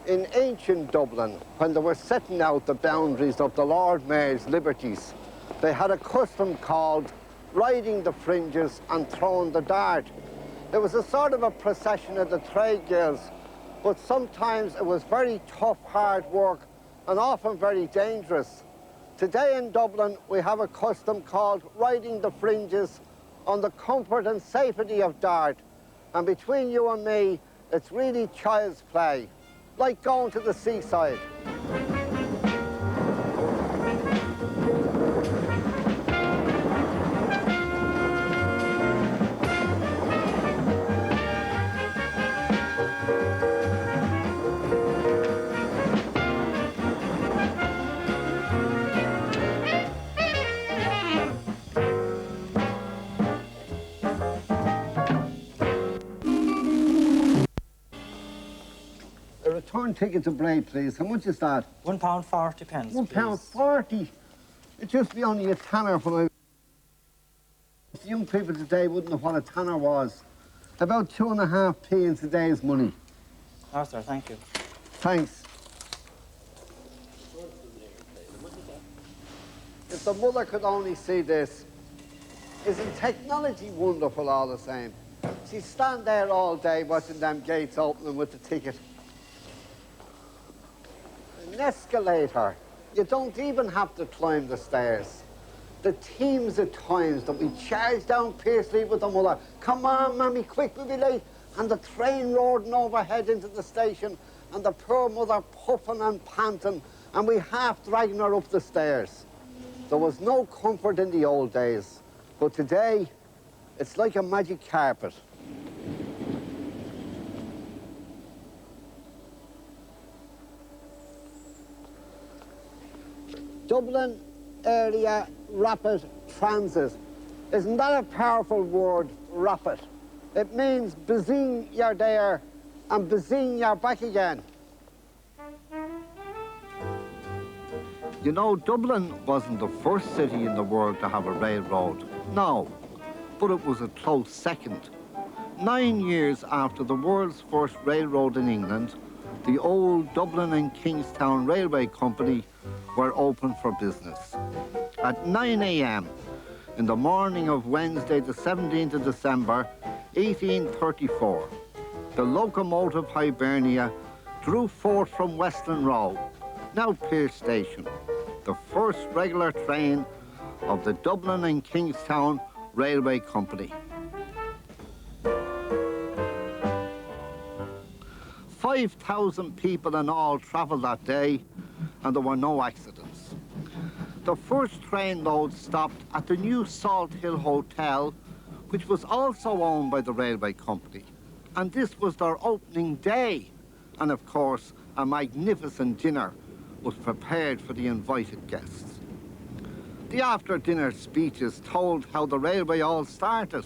In ancient Dublin, when they were setting out the boundaries of the Lord Mayor's liberties, they had a custom called riding the fringes and throwing the dart. It was a sort of a procession of the trade guilds, but sometimes it was very tough, hard work and often very dangerous. Today in Dublin, we have a custom called riding the fringes on the comfort and safety of dart. And between you and me, it's really child's play, like going to the seaside. A return ticket to Bray, please. How much is that? £1.40. £1.40. It used to be only a tanner when the young people today wouldn't know what a tanner was. About 2.5p in today's money. Oh, sir, thank you. Thanks. If the mother could only see this, isn't technology wonderful all the same? She'd stand there all day watching them gates opening with the ticket. An escalator. You don't even have to climb the stairs. The teams of times that we charged down Pearsley with the mother. Come on, mammy, quick, we'll be late. And the train roaring overhead into the station, and the poor mother puffing and panting, and we half dragging her up the stairs. There was no comfort in the old days, but today, it's like a magic carpet. Dublin Area Rapid Transit. Isn't that a powerful word, rapid? It means bazing you're there and bazing you're back again. You know, Dublin wasn't the first city in the world to have a railroad. No, but it was a close second. 9 years after the world's first railroad in England, the old Dublin and Kingstown Railway Company were open for business. At 9 a.m. in the morning of Wednesday, the 17th of December, 1834, the locomotive Hibernia drew forth from Westland Row, now Pearse Station, the first regular train of the Dublin and Kingstown Railway Company. 5,000 people in all travelled that day, and there were no accidents. The first train load stopped at the new Salt Hill Hotel, which was also owned by the railway company. And this was their opening day. And of course, a magnificent dinner was prepared for the invited guests. The after-dinner speeches told how the railway all started.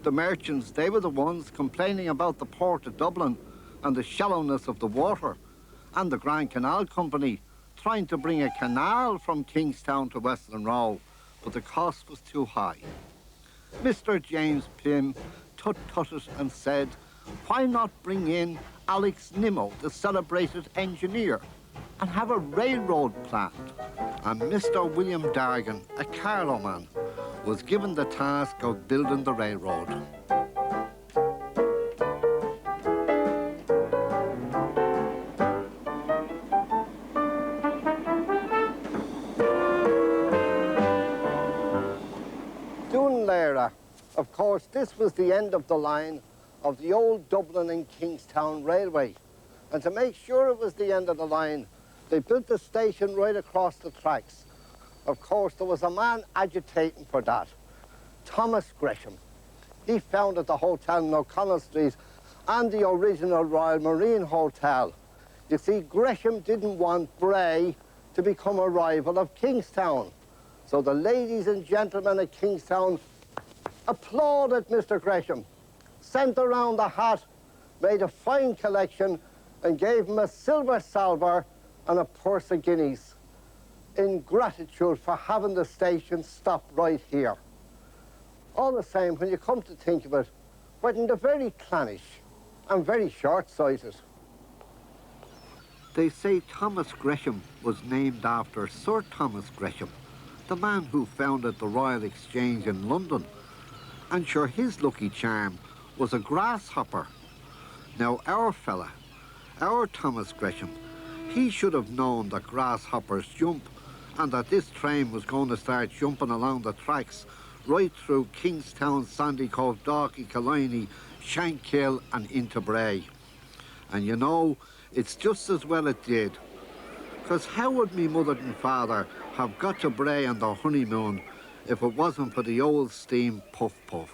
The merchants, they were the ones complaining about the port of Dublin and the shallowness of the water, and the Grand Canal Company trying to bring a canal from Kingstown to Westland Row, but the cost was too high. Mr. James Pym tut-tutted and said, why not bring in Alex Nimmo, the celebrated engineer, and have a railroad planned? And Mr. William Dargan, a Carlow man, was given the task of building the railroad. Of course, this was the end of the line of the old Dublin and Kingstown Railway. And to make sure it was the end of the line, they built the station right across the tracks. Of course, there was a man agitating for that, Thomas Gresham. He founded the hotel in O'Connell Street and the original Royal Marine Hotel. You see, Gresham didn't want Bray to become a rival of Kingstown. So the ladies and gentlemen of Kingstown applauded Mr. Gresham, sent around the hat, made a fine collection, and gave him a silver salver and a purse of guineas in gratitude for having the station stop right here. All the same, when you come to think of it, we're very clannish and very short-sighted. They say Thomas Gresham was named after Sir Thomas Gresham, the man who founded the Royal Exchange in London. And sure, his lucky charm was a grasshopper. Now our fella, our Thomas Gresham, he should have known that grasshoppers jump and that this train was going to start jumping along the tracks right through Kingstown, Sandycove, Dalkey, Killiney, Shankill and into Bray. And you know, it's just as well it did. Because how would me mother and father have got to Bray on their honeymoon if it wasn't for the old steam puff puff?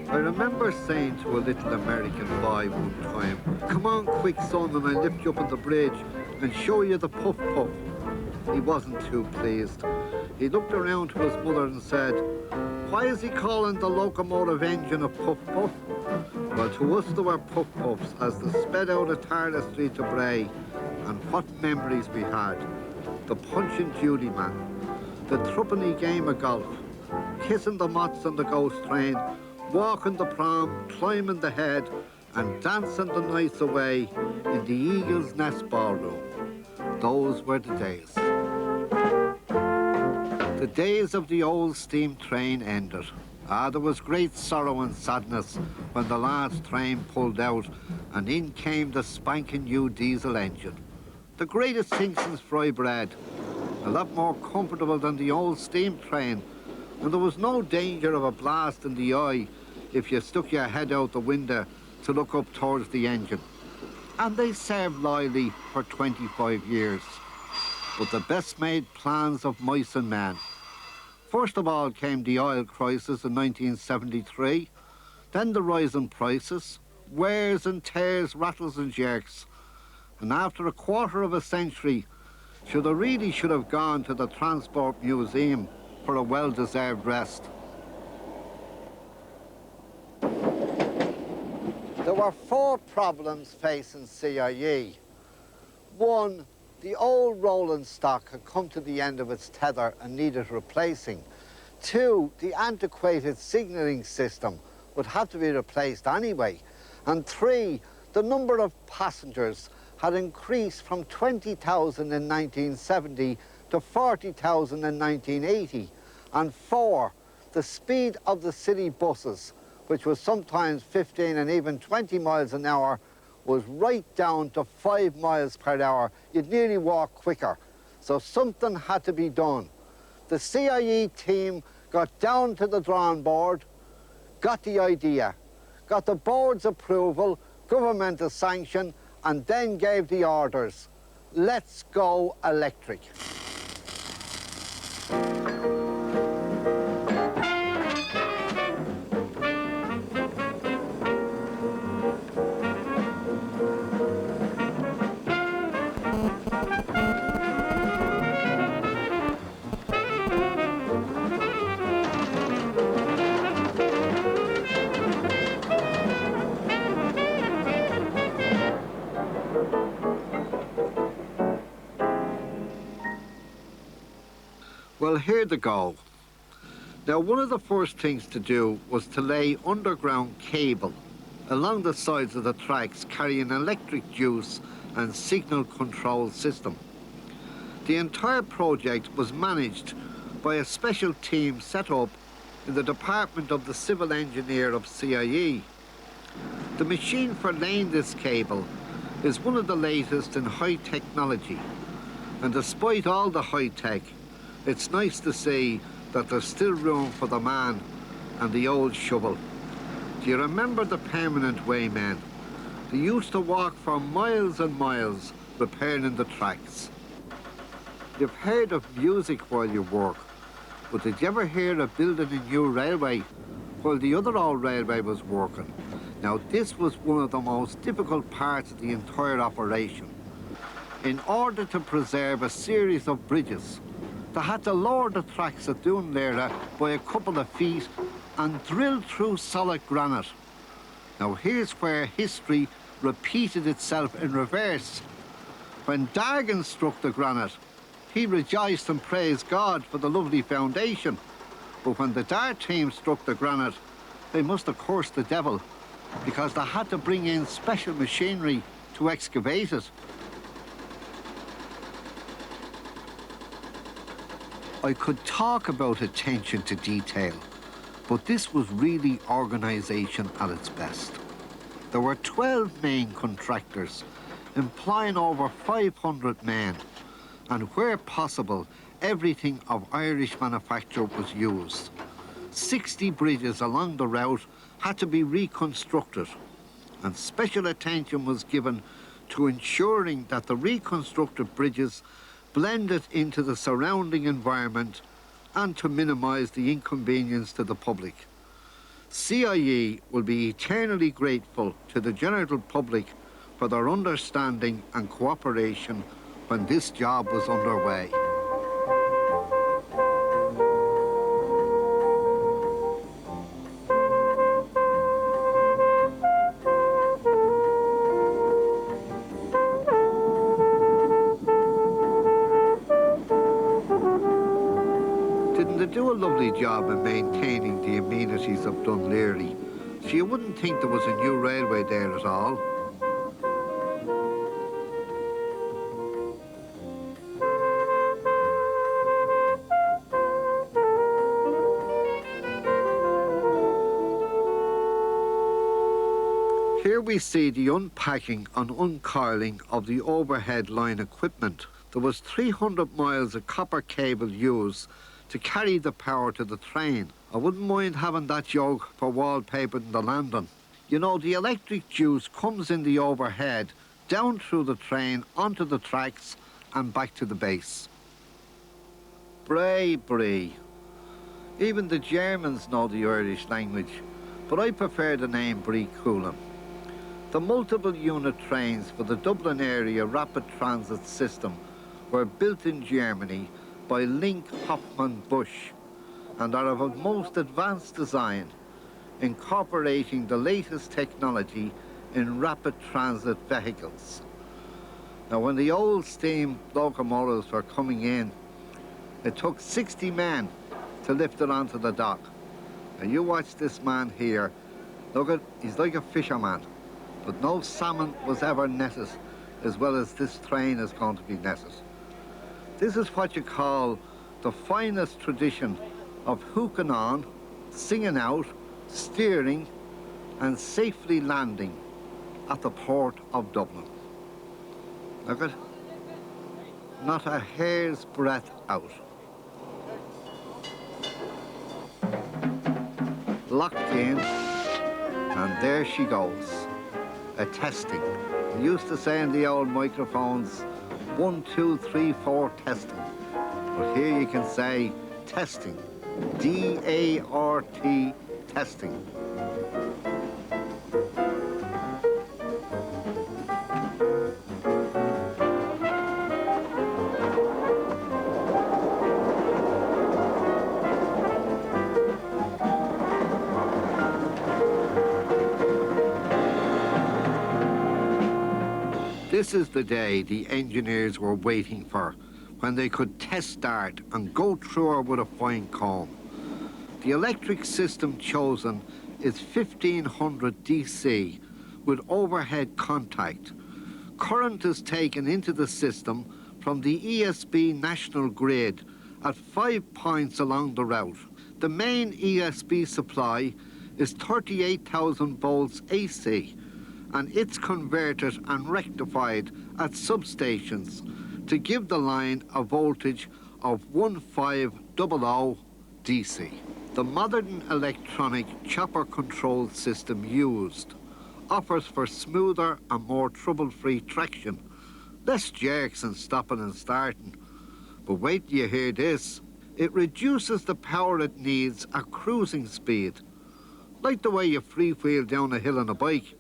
I remember saying to a little American boy one time, "Come on quick son and I'll lift you up on the bridge and show you the puff puff." He wasn't too pleased. He looked around to his mother and said, "Why is he calling the locomotive engine a puff puff?" Well, to us there were puff puffs as they sped out of Tarla Street to Bray, and what memories we had. The Punch and Judy man, the threepenny game of golf, kissing the moths on the ghost train, walking the prom, climbing the head, and dancing the nights away in the Eagle's Nest Ballroom. Those were the days. The days of the old steam train ended. There was great sorrow and sadness when the last train pulled out and in came the spanking new diesel engine. The greatest thing since fry bread. A lot more comfortable than the old steam train, and there was no danger of a blast in the eye if you stuck your head out the window to look up towards the engine. And they served loyally for 25 years. But the best made plans of mice and men. First of all came the oil crisis in 1973, then the rise in prices, wears and tears, rattles and jerks. And after a quarter of a century, should have gone to the Transport Museum for a well-deserved rest. There were 4 problems facing CIE. 1, the old rolling stock had come to the end of its tether and needed replacing. 2, the antiquated signalling system would have to be replaced anyway. And 3, the number of passengers had increased from 20,000 in 1970 to 40,000 in 1980. And 4, the speed of the city buses, which was sometimes 15 and even 20 miles an hour, was right down to 5 miles per hour. You'd nearly walk quicker. So something had to be done. The CIE team got down to the drawing board, got the idea, got the board's approval, governmental sanction, and then gave the orders. Let's go electric. Well, here they go. Now, one of the first things to do was to lay underground cable along the sides of the tracks carrying electric juice and signal control system. The entire project was managed by a special team set up in the department of the civil engineer of CIE. The machine for laying this cable is one of the latest in high technology, and despite all the high tech, it's nice to see that there's still room for the man and the old shovel. Do you remember the permanent waymen? They used to walk for miles and miles repairing the tracks. You've heard of music while you work, but did you ever hear of building a new railway while the other old railway was working? Now, this was one of the most difficult parts of the entire operation. In order to preserve a series of bridges, they had to lower the tracks at Doonlera by a couple of feet and drill through solid granite. Now here's where history repeated itself in reverse. When Dargan struck the granite, he rejoiced and praised God for the lovely foundation. But when the Dart team struck the granite, they must have cursed the devil because they had to bring in special machinery to excavate it. I could talk about attention to detail, but this was really organisation at its best. There were 12 main contractors, employing over 500 men, and where possible, everything of Irish manufacture was used. 60 bridges along the route had to be reconstructed, and special attention was given to ensuring that the reconstructed bridges blended into the surrounding environment and to minimise the inconvenience to the public. CIE will be eternally grateful to the general public for their understanding and cooperation when this job was underway. Didn't they do a lovely job in maintaining the amenities of Dunleary? So you wouldn't think there was a new railway there at all. Here we see the unpacking and uncoiling of the overhead line equipment. There was 300 miles of copper cable used to carry the power to the train. I wouldn't mind having that yoke for wallpaper in the landing. You know, the electric juice comes in the overhead, down through the train, onto the tracks and back to the base. Bray, bray. Even the Germans know the Irish language, but I prefer the name Bray Coolin. The multiple unit trains for the Dublin area rapid transit system were built in Germany by Link Hoffmann Busch and are of a most advanced design, incorporating the latest technology in rapid transit vehicles. Now, when the old steam locomotives were coming in, it took 60 men to lift it onto the dock. And you watch this man here. Look at, he's like a fisherman, but no salmon was ever netted as well as this train is going to be netted. This is what you call the finest tradition of hooking on, singing out, steering and safely landing at the port of Dublin. Look at, not a hair's breadth out. Locked in, and there she goes, a testing. We used to say in the old microphones, 1, 2, 3, 4 testing. But here you can say testing, D-A-R-T, testing. This is the day the engineers were waiting for, when they could test start and go through her with a fine comb. The electric system chosen is 1500 DC with overhead contact. Current is taken into the system from the ESB national grid at 5 points along the route. The main ESB supply is 38,000 volts AC, and it's converted and rectified at substations to give the line a voltage of 1500 DC. The modern electronic chopper control system used offers for smoother and more trouble-free traction, less jerks and stopping and starting. But wait till you hear this. It reduces the power it needs at cruising speed, like the way you freewheel down a hill on a bike.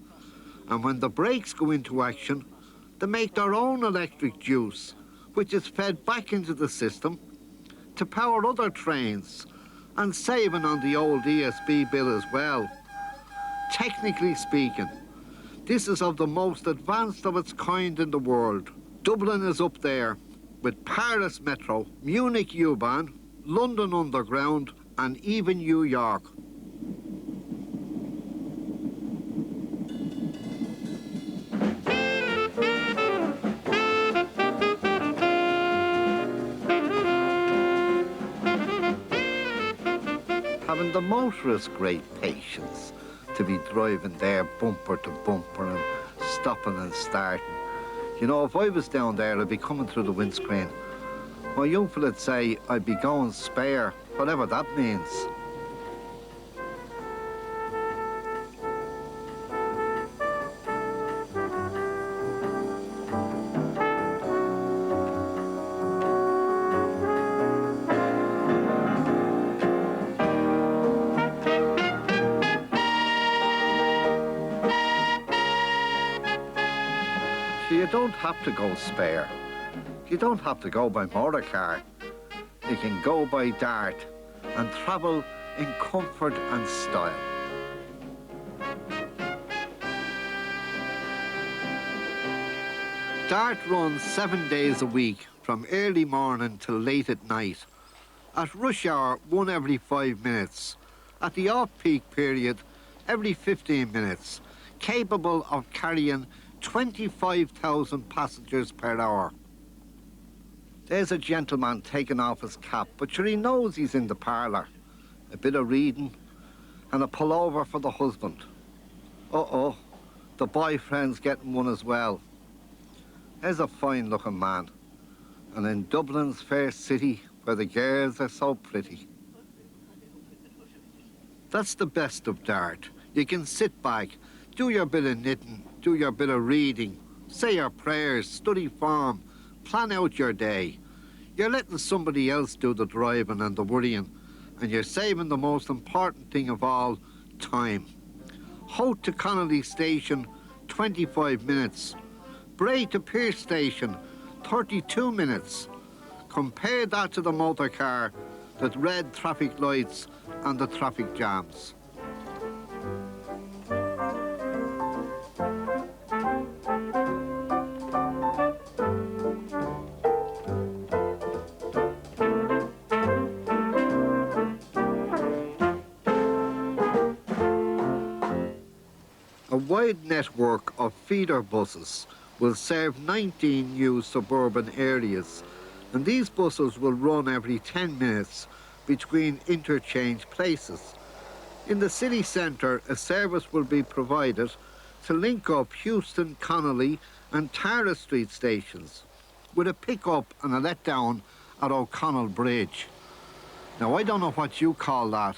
And when the brakes go into action, they make their own electric juice, which is fed back into the system to power other trains and saving on the old ESB bill as well. Technically speaking, this is of the most advanced of its kind in the world. Dublin is up there with Paris Metro, Munich U-Bahn, London Underground and even New York. having the motorist great patience to be driving there bumper to bumper and stopping and starting. You know, if I was down there, I'd be coming through the windscreen. My young fella'd say I'd be going spare, whatever that means. You don't have to go spare. You don't have to go by motor car. You can go by Dart and travel in comfort and style. Dart runs 7 days a week from early morning till late at night. At rush hour, one every 5 minutes. At the off-peak period, every 15 minutes. Capable of carrying 25,000 passengers per hour. There's a gentleman taking off his cap, but sure he knows he's in the parlour. A bit of reading and a pullover for the husband. Uh-oh, the boyfriend's getting one as well. There's a fine-looking man. And in Dublin's fair city, where the girls are so pretty. That's the best of Dart. You can sit back, do your bit of knitting, do your bit of reading, say your prayers, study form, plan out your day. You're letting somebody else do the driving and the worrying, and you're saving the most important thing of all, time. Holt to Connolly Station, 25 minutes. Bray to Pierce Station, 32 minutes. Compare that to the motor car, the red traffic lights and the traffic jams. A wide network of feeder buses will serve 19 new suburban areas, and these buses will run every 10 minutes between interchange places. In the city centre, a service will be provided to link up Houston, Connolly and Tara Street stations, with a pick-up and a let-down at O'Connell Bridge. Now, I don't know what you call that,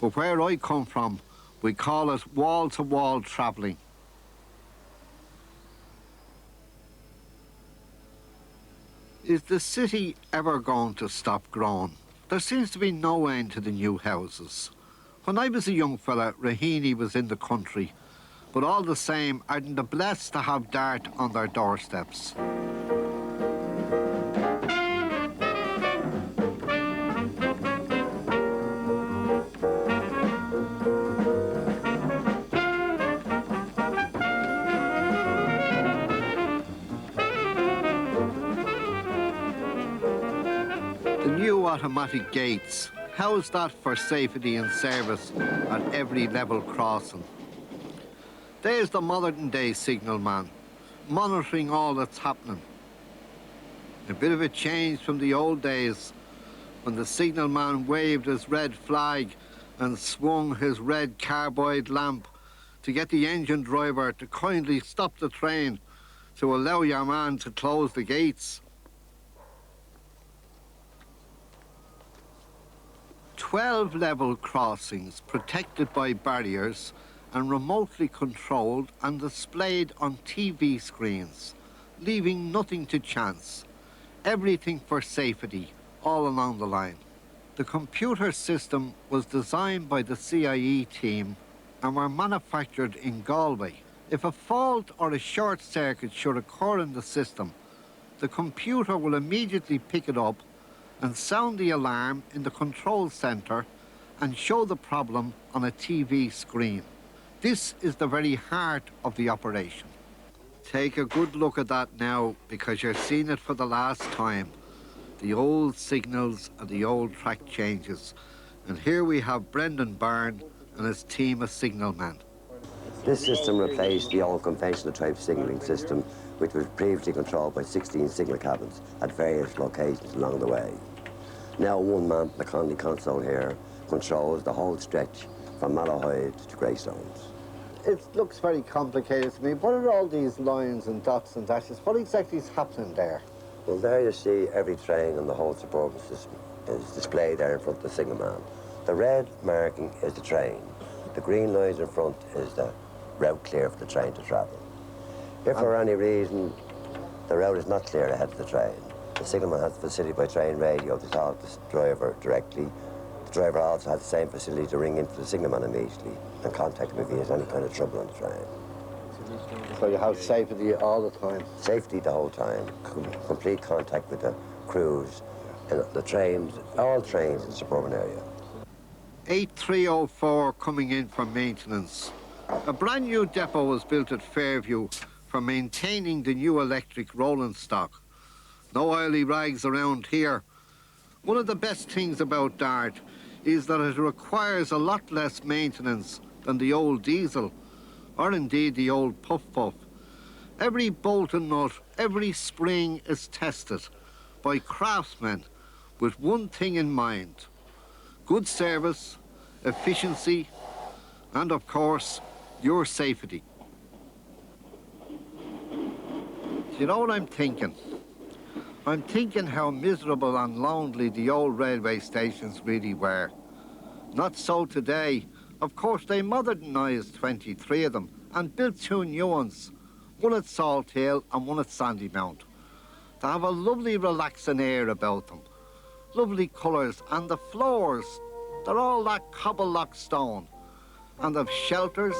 but where I come from, we call it wall-to-wall travelling. Is the city ever going to stop growing? There seems to be no end to the new houses. When I was a young fella, Raheny was in the country, but all the same, aren't they blessed to have Dart on their doorsteps? Automatic gates. How's that for safety and service at every level crossing? There's the modern day signalman, monitoring all that's happening. A bit of a change from the old days when the signalman waved his red flag and swung his red carboid lamp to get the engine driver to kindly stop the train to allow your man to close the gates. 12 level crossings protected by barriers and remotely controlled and displayed on TV screens, leaving nothing to chance. Everything for safety all along the line. The computer system was designed by the CIE team and were manufactured in Galway. If a fault or a short circuit should occur in the system, the computer will immediately pick it up and sound the alarm in the control centre and show the problem on a TV screen. This is the very heart of the operation. Take a good look at that now, because you're seeing it for the last time. The old signals and the old track changes. And here we have Brendan Byrne and his team of signalmen. This system replaced the old conventional type signalling system, which was previously controlled by 16 signal cabins at various locations along the way. Now one man, the Connolly console here, controls the whole stretch from Malahide to Greystones. It looks very complicated to me. What are all these lines and dots and dashes? What exactly is happening there? Well, there you see every train on the whole suburban system is displayed there in front of the signalman. The red marking is the train. The green lines in front is the route clear for the train to travel. If for any reason the route is not clear ahead of the train, the signalman has the facility by train radio to talk to the driver directly. The driver also has the same facility to ring into the signalman immediately and contact him if he has any kind of trouble on the train. So you have safety all the time? Safety the whole time, complete contact with the crews and the trains, all trains in the suburban area. 8304 coming in for maintenance. A brand new depot was built at Fairview for maintaining the new electric rolling stock. No oily rags around here. One of the best things about Dart is that it requires a lot less maintenance than the old diesel, or indeed the old puff-puff. Every bolt and nut, every spring is tested by craftsmen with one thing in mind: good service, efficiency, and of course, your safety. Do you know what I'm thinking? I'm thinking how miserable and lonely the old railway stations really were. Not so today. Of course, they modernised 23 of them and built 2 new ones, one at Salt Hill and one at Sandymount. They have a lovely relaxing air about them, lovely colours, and the floors, they're all that cobble-lock stone, and have shelters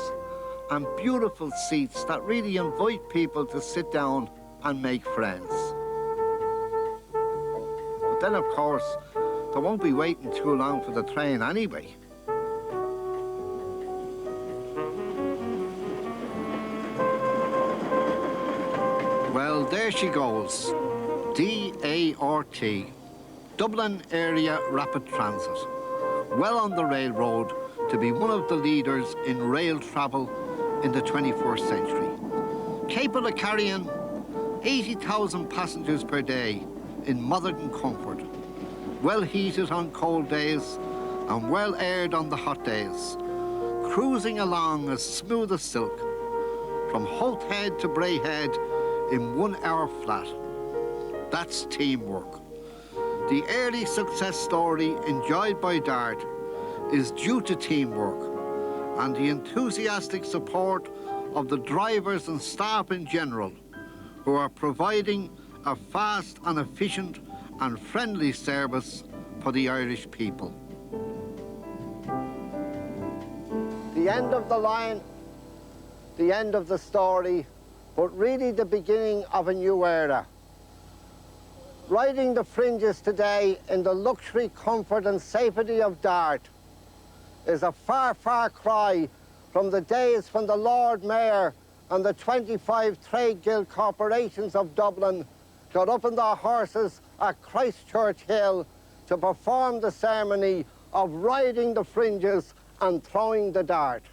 and beautiful seats that really invite people to sit down and make friends. But then, of course, they won't be waiting too long for the train anyway. Well, there she goes. DART, Dublin Area Rapid Transit. Well on the railroad to be one of the leaders in rail travel in the 21st century. Capable of carrying 80,000 passengers per day in modern comfort. Well heated on cold days and well aired on the hot days. Cruising along as smooth as silk. From Holt Head to Bray Head in 1 hour flat. That's teamwork. The early success story enjoyed by Dart is due to teamwork and the enthusiastic support of the drivers and staff in general, who are providing a fast and efficient and friendly service for the Irish people. The end of the line, the end of the story, but really the beginning of a new era. Riding the fringes today in the luxury, comfort and safety of Dart is a far, far cry from the days when the Lord Mayor and the 25 trade guild corporations of Dublin got up on their horses at Christchurch Hill to perform the ceremony of riding the fringes and throwing the dart.